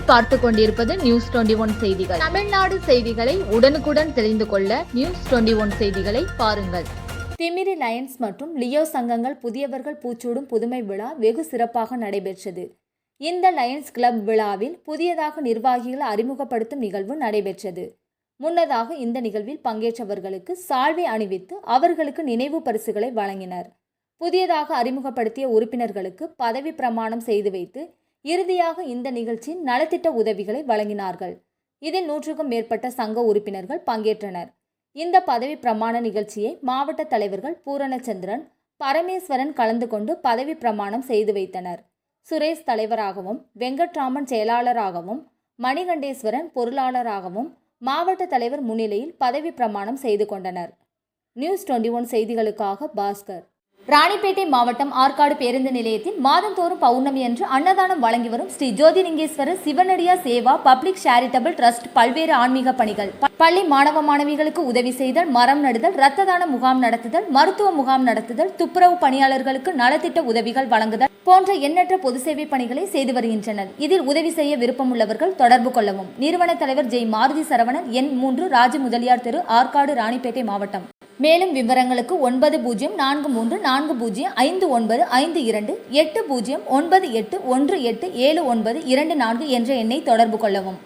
நீங்கள் பார்த்து கொண்டிருப்பது நியூஸ் 21 செய்திகள். தமிழ்நாடு செய்திகளை உடனுக்குடன் தெரிந்து கொள்ள நியூஸ் 21 செய்திகளை பாருங்கள். திமிரி லயன்ஸ் மற்றும் லியோ சங்கங்கள் புதியவர்கள் பூச்சூடும் புதுமை விழா வெகு சிறப்பாக நடைபெற்றது. இந்த லயன்ஸ் கிளப் விழாவில் புதியதாக நிர்வாகிகள் அறிமுகப்படுத்தும் நிகழ்வு நடைபெற்றது. முன்னதாக இந்த நிகழ்வில் பங்கேற்றவர்களுக்கு சால்வை அணிவித்து அவர்களுக்கு நினைவு பரிசுகளை வழங்கினர். புதியதாக அறிமுகப்படுத்திய உறுப்பினர்களுக்கு பதவி பிரமாணம் செய்து வைத்து இறுதியாக இந்த நிகழ்ச்சியின் நலத்திட்ட உதவிகளை வழங்கினார்கள். இதில் 100க்கும் மேற்பட்ட சங்க உறுப்பினர்கள் பங்கேற்றனர். இந்த பதவி பிரமாண நிகழ்ச்சியை மாவட்ட தலைவர்கள் பூரணச்சந்திரன், பரமேஸ்வரன் கலந்து கொண்டு பதவி பிரமாணம் செய்து வைத்தனர். சுரேஷ் தலைவராகவும், வெங்கட்ராமன் செயலாளராகவும், மணிகண்டேஸ்வரன் பொருளாளராகவும் மாவட்ட தலைவர் முன்னிலையில் பதவி பிரமாணம் செய்து கொண்டனர். நியூஸ் 21 செய்திகளுக்காக பாஸ்கர். ராணிப்பேட்டை மாவட்டம் ஆற்காடு பேருந்து நிலையத்தில் மாதந்தோறும் பௌர்ணமி அன்று அன்னதானம் வழங்கி வரும் Sri Jothilingeswarar சிவனடியா Seva public charitable trust பல்வேறு ஆன்மீக பணிகள், பள்ளி மாணவ மாணவிகளுக்கு உதவி செய்தல், மரம் நடுதல், இரத்த தான முகாம் நடத்துதல், மருத்துவ முகாம் நடத்துதல், துப்புரவு பணியாளர்களுக்கு நலத்திட்ட உதவிகள் வழங்குதல் போன்ற எண்ணற்ற பொது சேவை பணிகளை செய்து வருகின்றனர். இதில் உதவி செய்ய விருப்பமுள்ளவர்கள் தொடர்பு கொள்ளவும். நிறுவன தலைவர் ஜெய் மாருதி சரவணன், எண் 3, ராஜ முதலியார் தெரு, ஆற்காடு, ராணிப்பேட்டை மாவட்டம். மேலும் விவரங்களுக்கு 9040405952 80981817 என்ற எண்ணை தொடர்பு கொள்ளவும்.